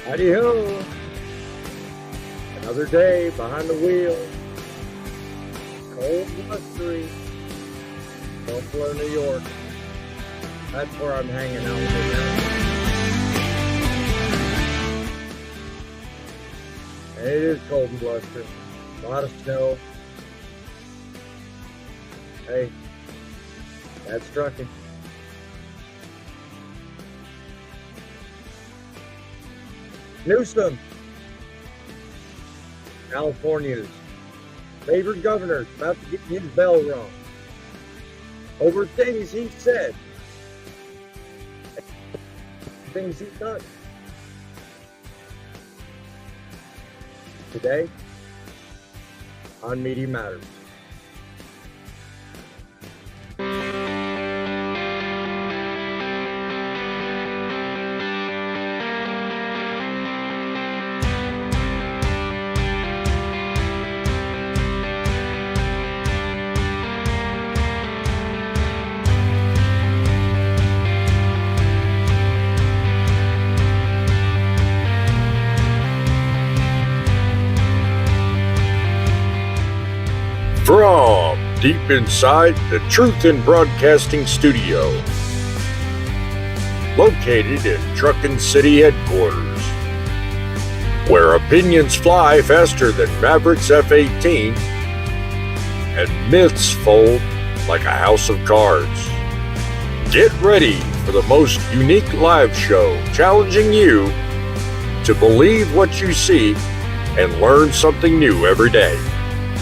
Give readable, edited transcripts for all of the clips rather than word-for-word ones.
Howdy ho! Another day behind the wheel. Cold and blustery. Buffalo, New York. That's where I'm hanging out right now. And it is cold and blustery. A lot of snow. Hey, that's trucking. Newsom, California's favorite governor, is about to get his bell rung over things he said, things he's done. Today, on Media Matters. From deep inside the Truckin Broadcasting Studio, located in Truckin City headquarters, where opinions fly faster than Maverick's F-18 and myths fold like a house of cards. Get ready for the most unique live show challenging you to believe what you see and learn something new every day.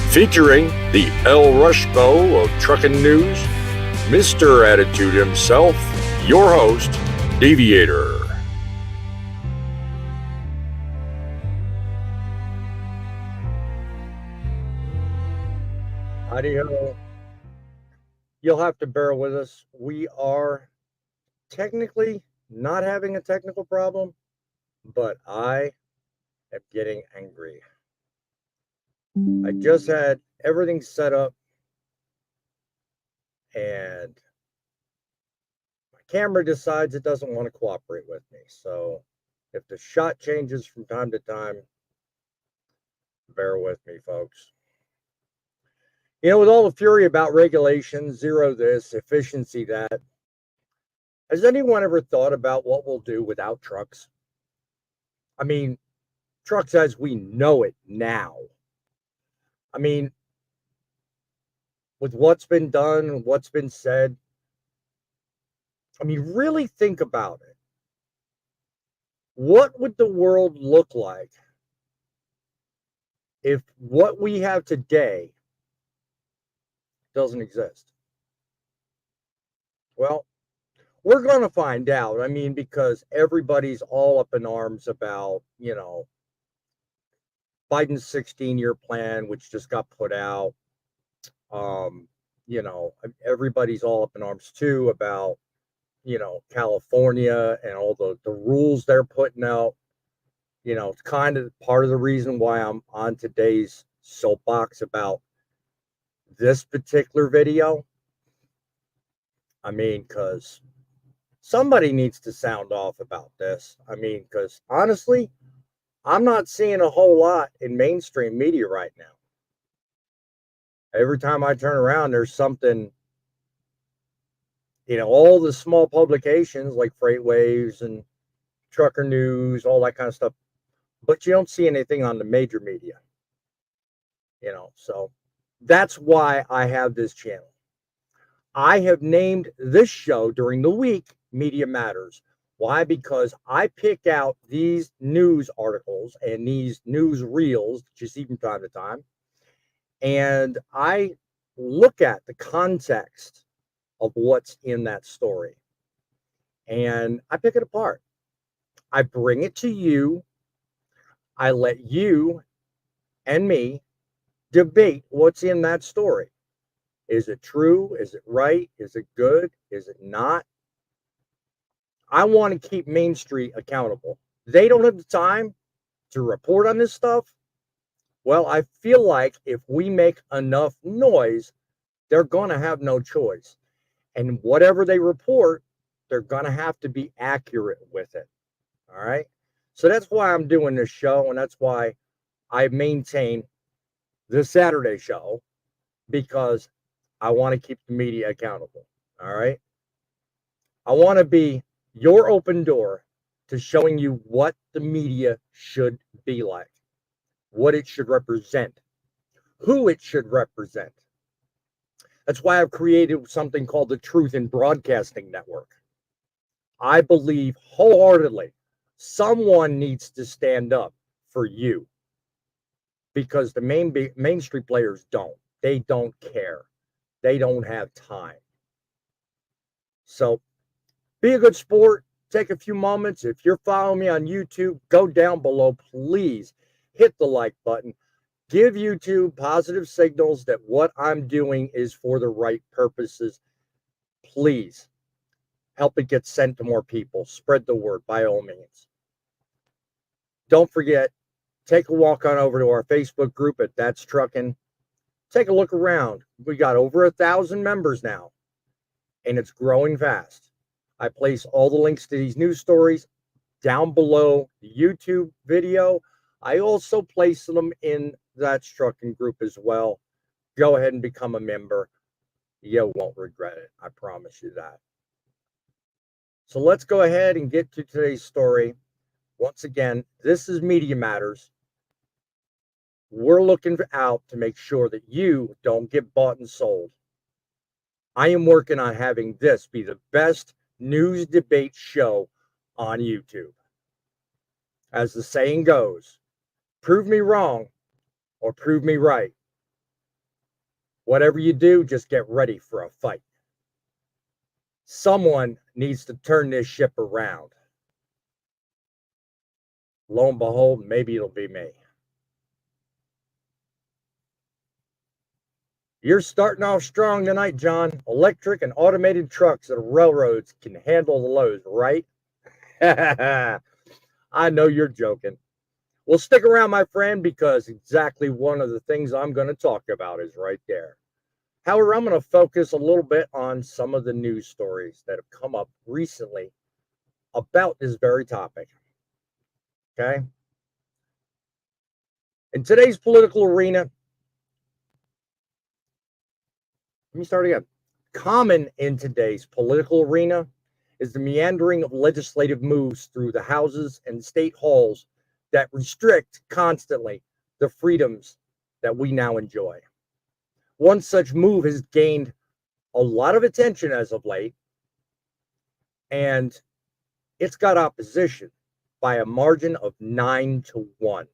Featuring the El Rushbo of Truckin' News, Mr. Attitude himself, your host, Deviator. Howdy ho. You'll have to bear with us. We are technically not having a technical problem, but I am getting angry. I just had everything set up and my camera decides it doesn't want to cooperate with me. So if the shot changes from time to time, bear with me, folks. You know, with all the fury about regulations, zero this, efficiency that, has anyone ever thought about what we'll do without trucks? I mean, trucks as we know it now. I mean, with what's been done and what's been said, I mean, really think about it. What would the world look like if what we have today doesn't exist? Well, we're going to find out. I mean, because everybody's all up in arms about, Biden's 16-year plan, which just got put out. Everybody's all up in arms too about, California and all the rules they're putting out. It's kind of part of the reason why I'm on today's soapbox about this particular video. I mean, because somebody needs to sound off about this. I mean, because honestly, I'm not seeing a whole lot in mainstream media right now. Every time I turn around, there's something, all the small publications like Freightwaves and Trucker News, all that kind of stuff, but you don't see anything on the major media. So that's why I have this channel. I have named this show during the week Media Matters. Why? Because I pick out these news articles and these news reels that you see from time to time, and I look at the context of what's in that story, and I pick it apart. I bring it to you. I let you and me debate what's in that story. Is it true? Is it right? Is it good? Is it not? I want to keep Main Street accountable. They don't have the time to report on this stuff. Well, I feel like if we make enough noise, they're going to have no choice. And whatever they report, they're going to have to be accurate with it. All right. So that's why I'm doing this show, and that's why I maintain the Saturday show, because I want to keep the media accountable. All right. I want to be your open door to showing you what the media should be like, what it should represent, who it should represent. That's why I've created something called the Truth in Broadcasting Network. I believe wholeheartedly someone needs to stand up for you, because the main street players don't. They don't care. They don't have time. So be a good sport. Take a few moments. If you're following me on YouTube, go down below. Please hit the like button. Give YouTube positive signals that what I'm doing is for the right purposes. Please help it get sent to more people. Spread the word by all means. Don't forget, take a walk on over to our Facebook group at That's Truckin'. Take a look around. We got over 1,000 members now, and it's growing fast. I place all the links to these news stories down below the YouTube video. I also place them in That's Truckin' group as well. Go ahead and become a member. You won't regret it. I promise you that. So let's go ahead and get to today's story. Once again, this is Media Matters. We're looking out to make sure that you don't get bought and sold. I am working on having this be the best news debate show on YouTube. As the saying goes, prove me wrong or prove me right. Whatever you do, just get ready for a fight. Someone needs to turn this ship around. Lo and behold, maybe it'll be me. You're starting off strong tonight, John. Electric and automated trucks and railroads can handle the loads, right? I know you're joking. Well, stick around, my friend, because exactly one of the things I'm going to talk about is right there. However, I'm going to focus a little bit on some of the news stories that have come up recently about this very topic. Okay? In today's political arena, let me start again. Common in today's political arena is the meandering of legislative moves through the houses and state halls that restrict constantly the freedoms that we now enjoy. One such move has gained a lot of attention as of late, and it's got opposition by a margin of 9-1.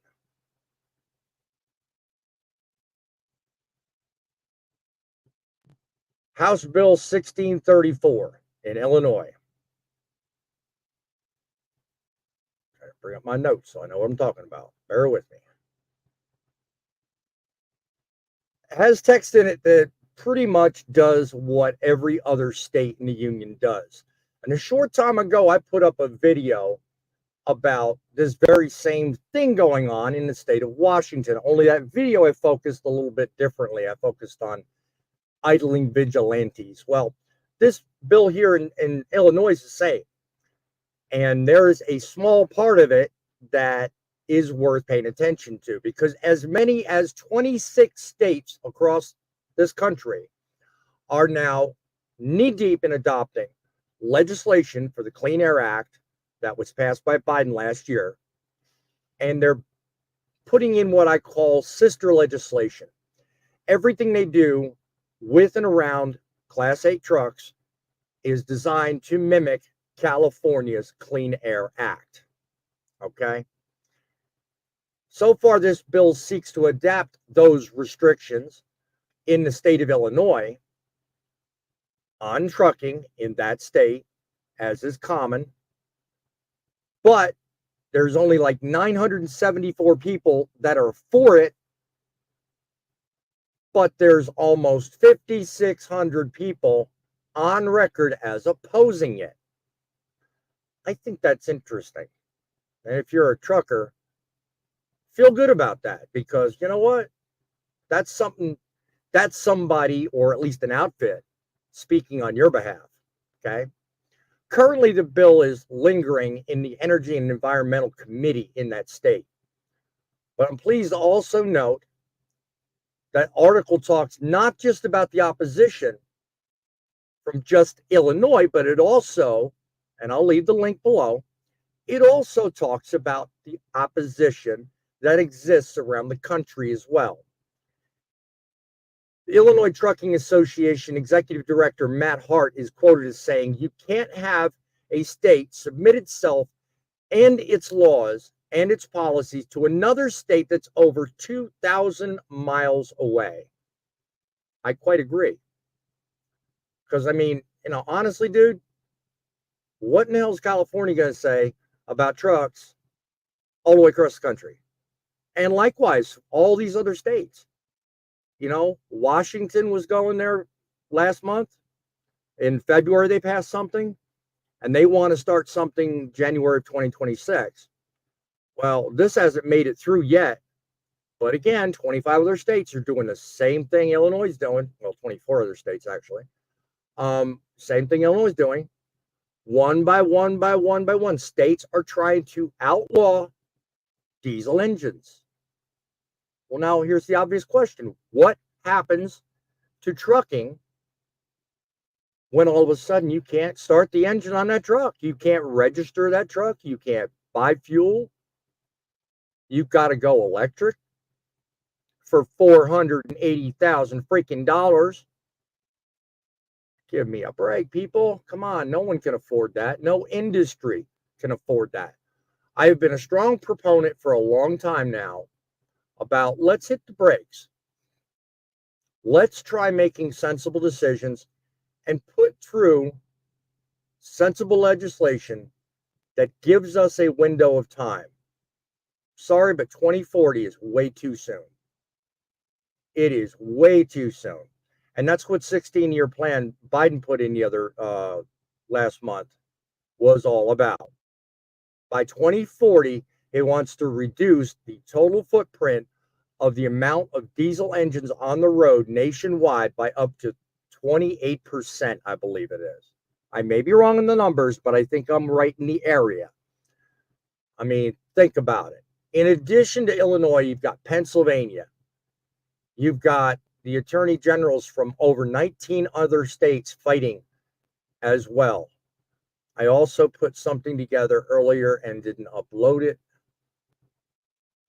House Bill 1634 in Illinois. Try to bring up my notes so I know what I'm talking about. Bear with me. Has text in it that pretty much does what every other state in the union does. And a short time ago, I put up a video about this very same thing going on in the state of Washington. Only that video I focused a little bit differently. I focused on idling vigilantes. Well, this bill here in Illinois is the same. And there is a small part of it that is worth paying attention to, because as many as 26 states across this country are now knee-deep in adopting legislation for the Clean Air Act that was passed by Biden last year. And they're putting in what I call sister legislation. Everything they do with and around Class 8 trucks is designed to mimic California's Clean Air Act. Okay? So far, this bill seeks to adapt those restrictions in the state of Illinois on trucking in that state, as is common. But there's only like 974 people that are for it, but there's almost 5,600 people on record as opposing it. I think that's interesting. And if you're a trucker, feel good about that, because you know what? That's somebody, or at least an outfit, speaking on your behalf. Okay. Currently, the bill is lingering in the Energy and Environmental Committee in that state. But I'm pleased to also note that article talks not just about the opposition from just Illinois, but it also, and I'll leave the link below, it also talks about the opposition that exists around the country as well. The Illinois Trucking Association Executive Director Matt Hart is quoted as saying, "You can't have a state submit itself and its laws and its policies to another state that's over 2,000 miles away." I quite agree. Because, I mean, honestly, dude, what in the hell is California going to say about trucks all the way across the country? And likewise, all these other states. Washington was going there last month. In February, they passed something, and they want to start something January of 2026. Well, this hasn't made it through yet. But again, 25 other states are doing the same thing Illinois is doing. Well, 24 other states, actually. Same thing Illinois is doing. One by one, states are trying to outlaw diesel engines. Well, now here's the obvious question. What happens to trucking when all of a sudden you can't start the engine on that truck? You can't register that truck. You can't buy fuel. You've got to go electric for $480,000 freaking dollars. Give me a break, people. Come on. No one can afford that. No industry can afford that. I have been a strong proponent for a long time now about let's hit the brakes. Let's try making sensible decisions and put through sensible legislation that gives us a window of time. Sorry, but 2040 is way too soon. It is way too soon. And that's what 16-year plan Biden put in the other last month was all about. By 2040, it wants to reduce the total footprint of the amount of diesel engines on the road nationwide by up to 28%, I believe it is. I may be wrong in the numbers, but I think I'm right in the area. I mean, think about it. In addition to Illinois, you've got Pennsylvania. You've got the attorney generals from over 19 other states fighting as well. I also put something together earlier and didn't upload it.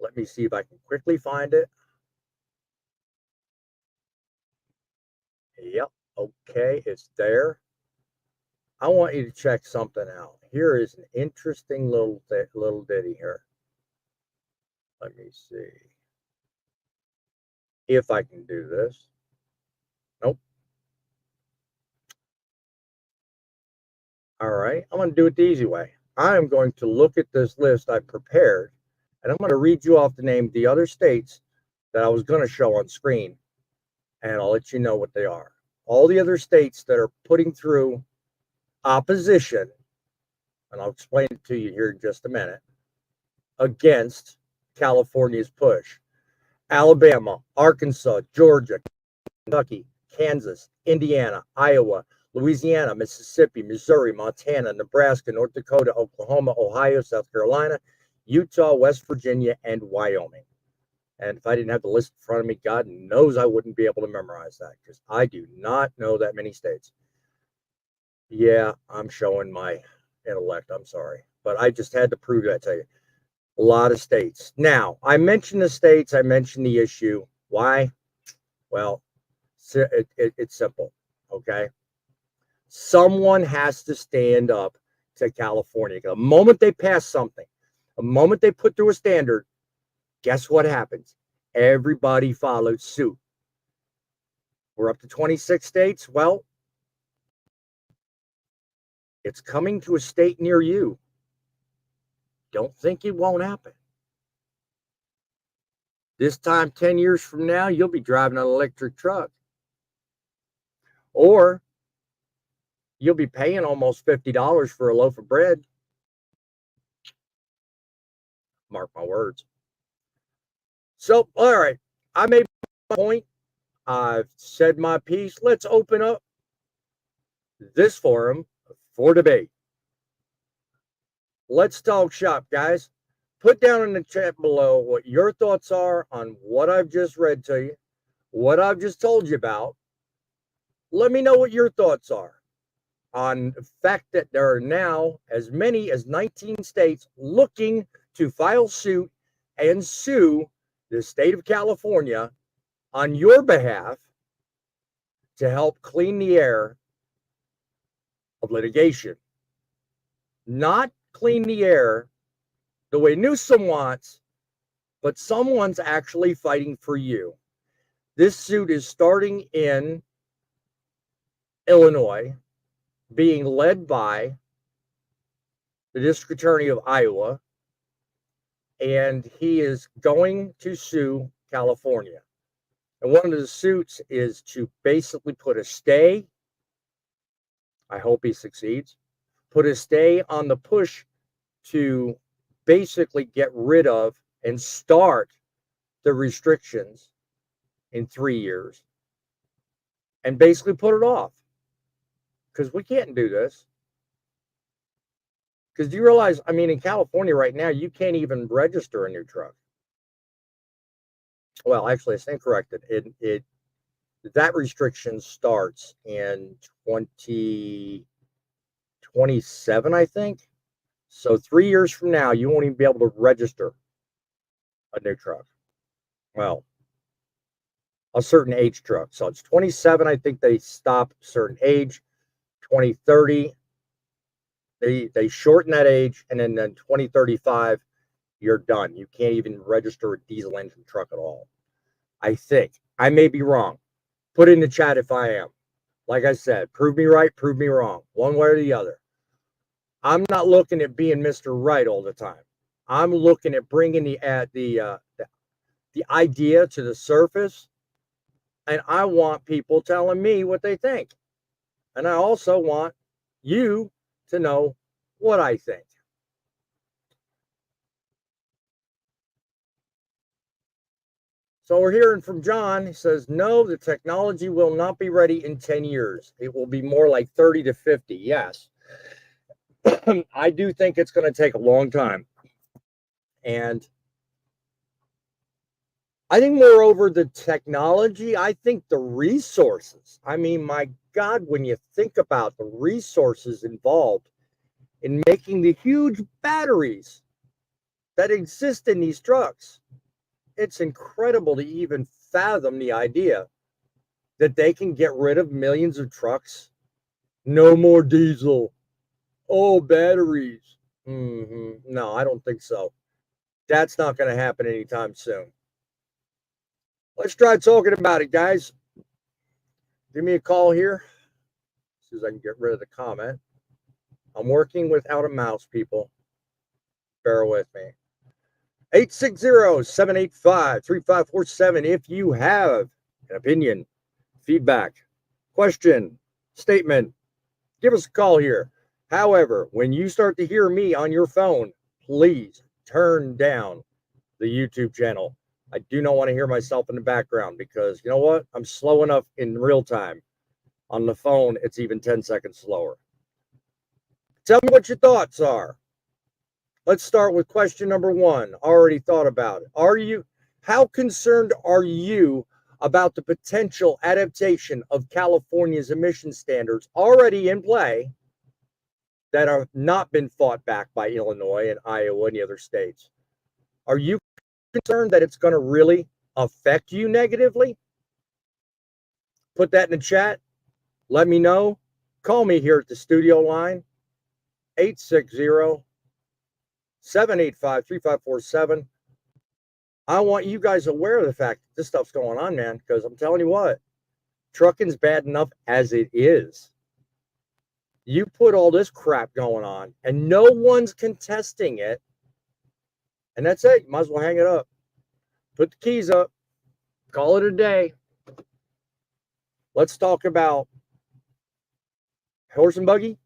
Let me see if I can quickly find it. Yep, okay, it's there. I want you to check something out. Here is an interesting little ditty here. Let me see if I can do this. Nope. All right, I'm going to do it the easy way. I am going to look at this list I prepared, and I'm going to read you off the name of the other states that I was going to show on screen, and I'll let you know what they are. All the other states that are putting through opposition, and I'll explain it to you here in just a minute, against California's push. Alabama, Arkansas, Georgia, Kentucky, Kansas, Indiana, Iowa, Louisiana, Mississippi, Missouri, Montana, Nebraska, North Dakota, Oklahoma, Ohio, South Carolina, Utah, West Virginia, and Wyoming. And if I didn't have the list in front of me, God knows I wouldn't be able to memorize that because I do not know that many states. Yeah, I'm showing my intellect. I'm sorry. But I just had to prove that to you. A lot of states. Now, I mentioned the states. I mentioned the issue. Why? Well, it's simple. Okay. Someone has to stand up to California. The moment they pass something, the moment they put through a standard, guess what happens? Everybody follows suit. We're up to 26 states. Well, it's coming to a state near you. Don't think it won't happen. This time, 10 years from now, you'll be driving an electric truck. Or you'll be paying almost $50 for a loaf of bread. Mark my words. So, all right. I made my point. I've said my piece. Let's open up this forum for debate. Let's talk shop, guys. Put down in the chat below what your thoughts are on what I've just read to you, what I've just told you about. Let me know what your thoughts are on the fact that there are now as many as 19 states looking to file suit and sue the state of California on your behalf to help clean the air of litigation. Not clean the air the way Newsom wants, but someone's actually fighting for you. This suit is starting in Illinois, being led by the district attorney of Iowa, and he is going to sue California. And one of the suits is to basically put a stay, I hope he succeeds, put a stay on the push to basically get rid of and start the restrictions in 3 years and basically put it off, because we can't do this. Because do you realize, I mean, in California right now, you can't even register a new truck. Well, actually, it's incorrected. That restriction starts in 2027, I think. So 3 years from now, you won't even be able to register a new truck. Well, a certain age truck. So it's 27, I think they stop a certain age. 2030, they shorten that age, and then 2035, you're done. You can't even register a diesel engine truck at all. I think. I may be wrong. Put in the chat if I am. Like I said, prove me right, prove me wrong, one way or the other. I'm not looking at being Mr. Right all the time. I'm looking at bringing the idea to the surface, and I want people telling me what they think. And I also want you to know what I think. So we're hearing from John. He says, no, the technology will not be ready in 10 years. It will be more like 30 to 50. Yes. I do think it's going to take a long time. And I think, moreover, the technology, I think the resources. I mean, my God, when you think about the resources involved in making the huge batteries that exist in these trucks, it's incredible to even fathom the idea that they can get rid of millions of trucks. No more diesel. Oh, batteries. No, I don't think so. That's not going to happen anytime soon. Let's try talking about it, guys. Give me a call here. As soon as I can get rid of the comment. I'm working without a mouse, people. Bear with me. 860-785-3547 if you have an opinion, feedback, question, statement. Give us a call here. However, when you start to hear me on your phone, please turn down the YouTube channel. I do not want to hear myself in the background, because you know what? I'm slow enough in real time. On the phone, it's even 10 seconds slower. Tell me what your thoughts are. Let's start with question number one. Already thought about it. How concerned are you about the potential adaptation of California's emission standards already in play that have not been fought back by Illinois and Iowa and the other states? Are you concerned that it's going to really affect you negatively? Put that in the chat. Let me know. Call me here at the studio line, 860-785-3547. I want you guys aware of the fact that this stuff's going on, man, because I'm telling you what, trucking's bad enough as it is. You put all this crap going on and no one's contesting it, and that's it. You might as well hang it up. Put the keys up. Call it a day. Let's talk about horse and buggy.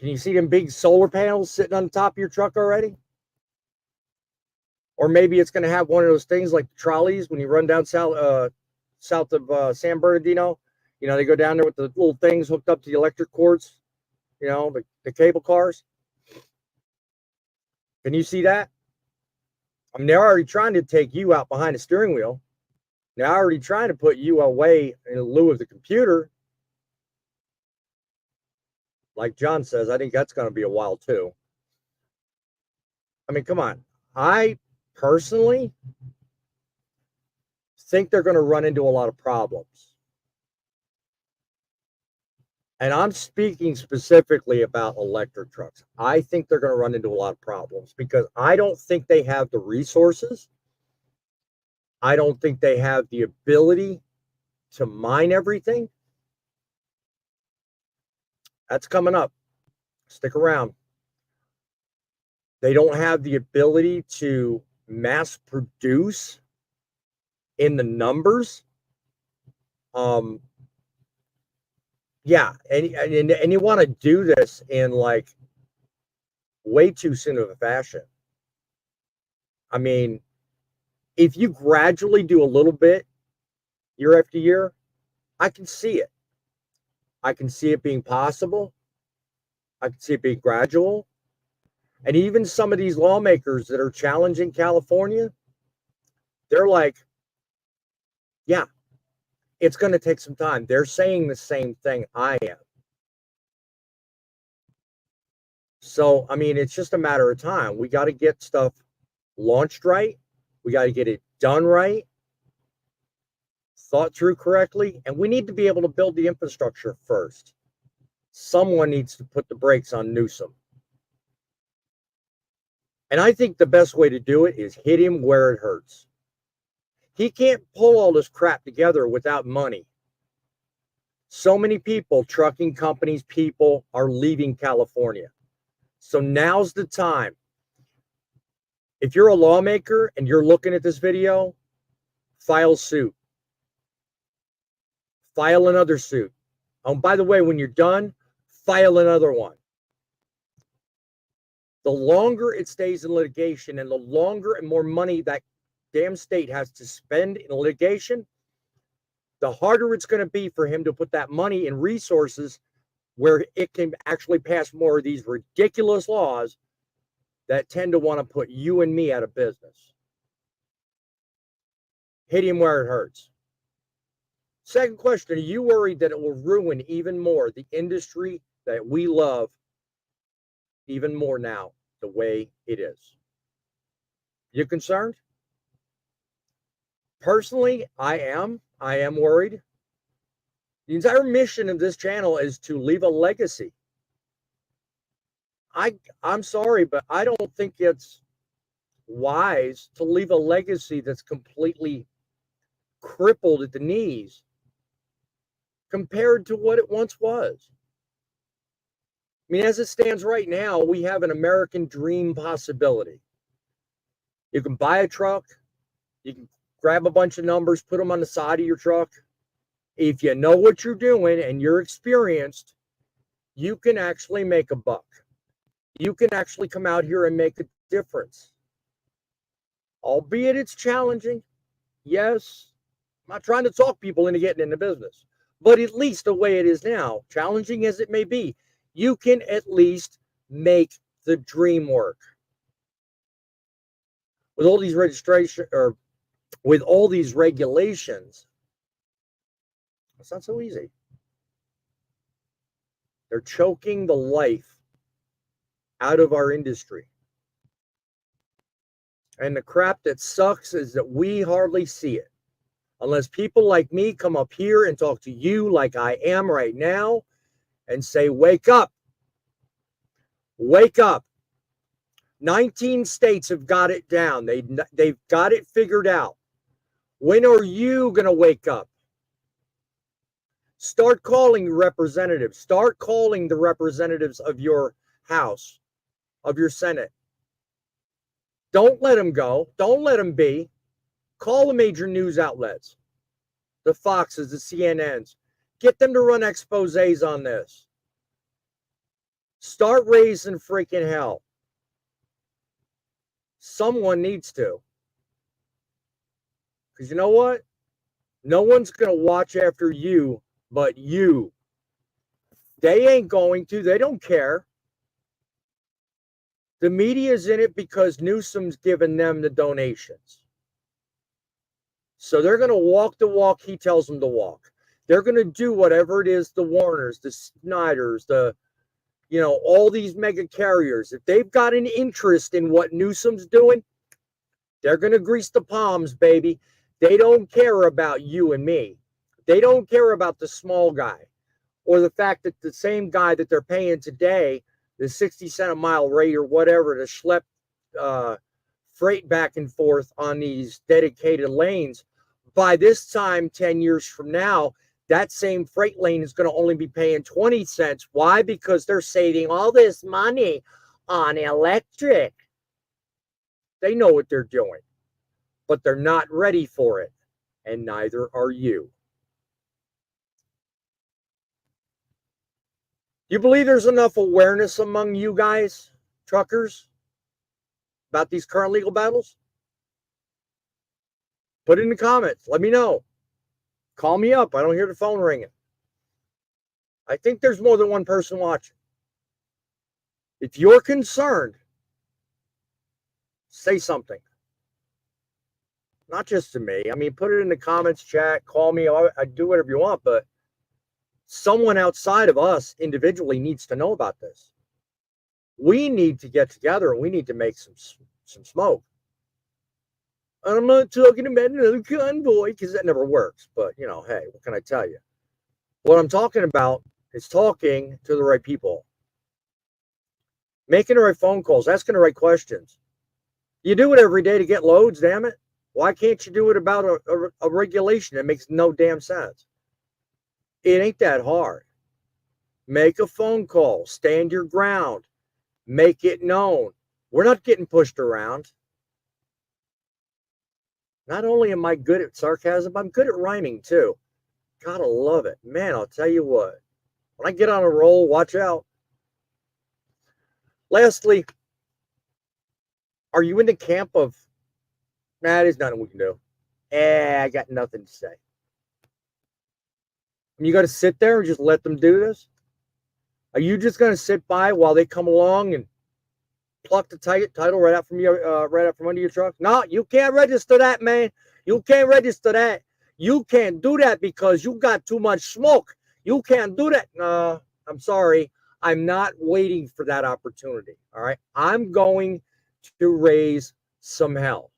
Can you see them big solar panels sitting on the top of your truck already? Or maybe it's going to have one of those things like the trolleys when you run down south of San Bernardino. They go down there with the little things hooked up to the electric cords, the cable cars. Can you see that? I mean, they're already trying to take you out behind the steering wheel. They're already trying to put you away in lieu of the computer. Like John says, I think that's going to be a while too. I mean, come on. I personally think they're going to run into a lot of problems. And I'm speaking specifically about electric trucks. I think they're going to run into a lot of problems because I don't think they have the resources. I don't think they have the ability to mine everything. That's coming up. Stick around. They don't have the ability to mass produce in the numbers. Yeah, and you want to do this in like way too soon of a fashion. I mean, if you gradually do a little bit year after year, I can see it. I can see it being possible. I can see it being gradual. And even some of these lawmakers that are challenging California, they're like, yeah, it's going to take some time. They're saying the same thing I am. So, I mean, it's just a matter of time. We got to get stuff launched right. We got to get it done right, thought through correctly, and we need to be able to build the infrastructure first. Someone needs to put the brakes on Newsom. And I think the best way to do it is hit him where it hurts. He can't pull all this crap together without money. So many people, trucking companies, people are leaving California. So now's the time. If you're a lawmaker and you're looking at this video, file suit. File another suit. Oh, by the way, when you're done, file another one. The longer it stays in litigation and the longer and more money that damn state has to spend in litigation, the harder it's going to be for him to put that money and resources where it can actually pass more of these ridiculous laws that tend to want to put you and me out of business. Hit him where it hurts. Second question, are you worried that it will ruin even more the industry that we love even more now, the way it is? You concerned? Personally, I am worried. The entire mission of this channel is to leave a legacy. I'm sorry, but I don't think it's wise to leave a legacy that's completely crippled at the knees compared to what it once was. I mean, as it stands right now, we have an American dream possibility. You can buy a truck, you can grab a bunch of numbers, put them on the side of your truck. If you know what you're doing and you're experienced, you can actually make a buck. You can actually come out here and make a difference. Albeit it's challenging. Yes, I'm not trying to talk people into getting into business. But at least the way it is now, challenging as it may be, you can at least make the dream work. With all these with all these regulations, it's not so easy. They're choking the life out of our industry. And the crap that sucks is that we hardly see it. Unless people like me come up here and talk to you like I am right now and say, wake up. Wake up. 19 states have got it down. They've got it figured out. When are you going to wake up? Start calling representatives. Start calling the representatives of your House, of your Senate. Don't let them go. Don't let them be. Call the major news outlets, the Foxes, the CNNs. Get them to run exposés on this. Start raising freaking hell. Someone needs to. Because you know what? No one's going to watch after you but you. They ain't going to. They don't care. The media's in it because Newsom's given them the donations. So they're going to walk the walk he tells them to walk. They're going to do whatever it is, the Warners, the Snyders, all these mega carriers. If they've got an interest in what Newsom's doing, they're going to grease the palms, baby. They don't care about you and me. They don't care about the small guy or the fact that the same guy that they're paying today, the 60 cent a mile rate or whatever to schlep freight back and forth on these dedicated lanes, by this time, 10 years from now, that same freight lane is going to only be paying 20 cents. Why? Because they're saving all this money on electric. They know what they're doing, but they're not ready for it, and neither are you. You believe there's enough awareness among you guys, truckers, about these current legal battles? Put it in the comments. Let me know. Call me up. I don't hear the phone ringing. I think there's more than one person watching. If you're concerned, say something. Not just to me. I mean, put it in the comments, chat, call me. I do whatever you want, but someone outside of us individually needs to know about this. We need to get together and we need to make some smoke. I'm not talking about another convoy because that never works. But, hey, what can I tell you? What I'm talking about is talking to the right people, making the right phone calls, asking the right questions. You do it every day to get loads, damn it. Why can't you do it about a regulation that makes no damn sense? It ain't that hard. Make a phone call, stand your ground, make it known. We're not getting pushed around. Not only am I good at sarcasm, I'm good at rhyming too. Gotta love it. Man, I'll tell you what. When I get on a roll, watch out. Lastly, are you in the camp of, there's nothing we can do. I got nothing to say. You got to sit there and just let them do this? Are you just going to sit by while they come along and pluck the title right out from under your truck? No, you can't register that, man. You can't register that. You can't do that because you got too much smoke. You can't do that. No, I'm sorry. I'm not waiting for that opportunity. All right. I'm going to raise some hell.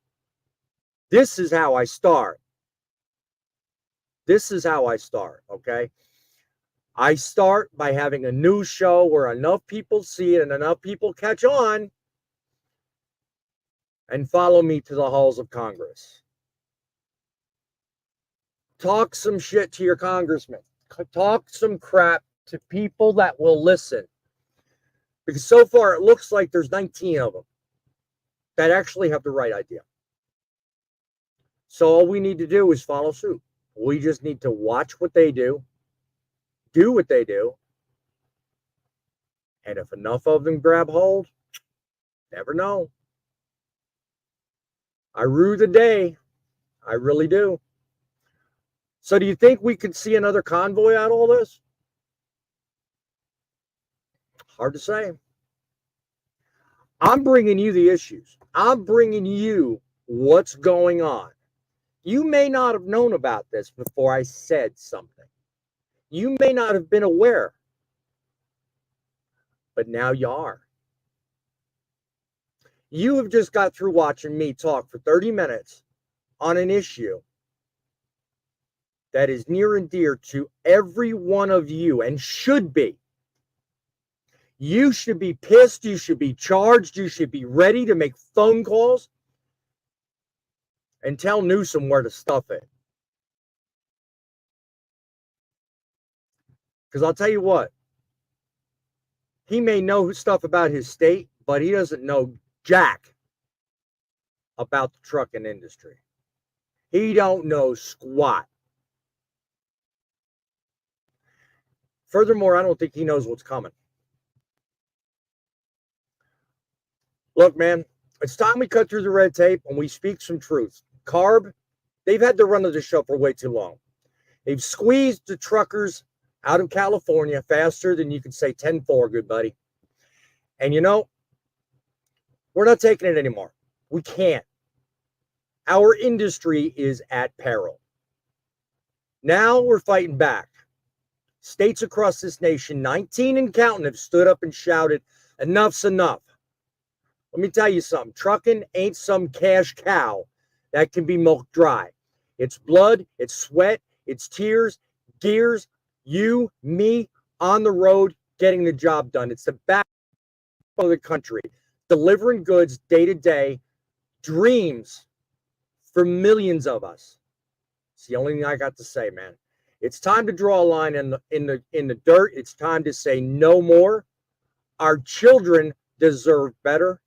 This is how I start. This is how I start. Okay. I start by having a news show where enough people see it and enough people catch on and follow me to the halls of Congress. Talk some shit to your congressman. Talk some crap to people that will listen. Because so far it looks like there's 19 of them that actually have the right idea. So all we need to do is follow suit. We just need to watch what they do what they do, and if enough of them grab hold, never know. I rue the day. I really do. So do you think we could see another convoy out of all this? Hard to say. I'm bringing you the issues. I'm bringing you what's going on. You may not have known about this before I said something. You may not have been aware, but now you are. You have just got through watching me talk for 30 minutes on an issue that is near and dear to every one of you and should be. You should be pissed. You should be charged. You should be ready to make phone calls and tell Newsom where to stuff it. Because I'll tell you what, he may know stuff about his state, but he doesn't know jack about the trucking industry. He don't know squat. Furthermore, I don't think he knows what's coming. Look, man, it's time we cut through the red tape and we speak some truth. CARB, they've had the run of the show for way too long. They've squeezed the truckers out of California faster than you could say 10-4, good buddy. And We're not taking it anymore. We can't. Our industry is at peril. Now we're fighting back. States across this nation, 19 and counting, have stood up and shouted, enough's enough. Let me tell you something. Trucking ain't some cash cow that can be milked dry. It's blood, it's sweat, it's tears, gears, you, me, on the road, getting the job done. It's the backbone of the country, delivering goods day to day, dreams for millions of us. It's the only thing I got to say, man. It's time to draw a line in the dirt. It's time to say no more. Our children deserve better.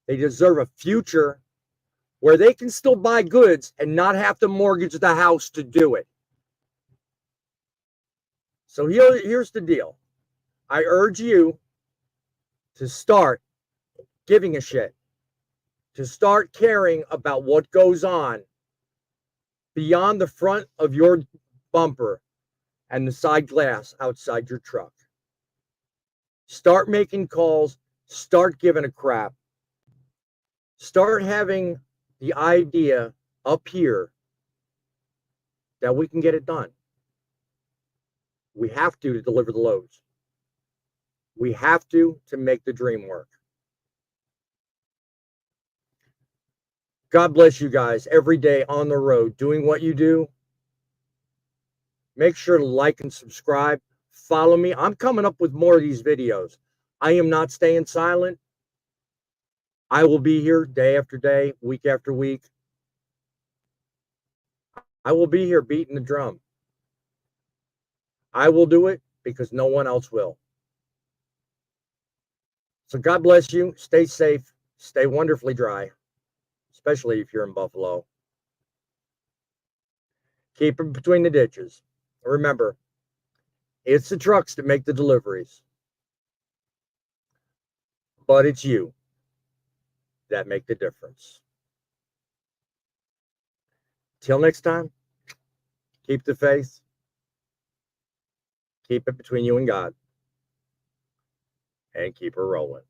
They deserve a future where they can still buy goods and not have to mortgage the house to do it. So here's the deal. I urge you to start giving a shit, to start caring about what goes on beyond the front of your bumper and the side glass outside your truck. Start making calls. Start giving a crap. Start having the idea up here that we can get it done. We have to deliver the loads. We have to make the dream work. God bless you guys every day on the road doing what you do. Make sure to like and subscribe. Follow me. I'm coming up with more of these videos. I am not staying silent. I will be here day after day, week after week. I will be here beating the drum. I will do it because no one else will. So God bless you. Stay safe. Stay wonderfully dry, especially if you're in Buffalo. Keep it between the ditches. Remember, it's the trucks that make the deliveries, but it's you that make the difference. Till next time, keep the faith. Keep it between you and God. And keep her rolling.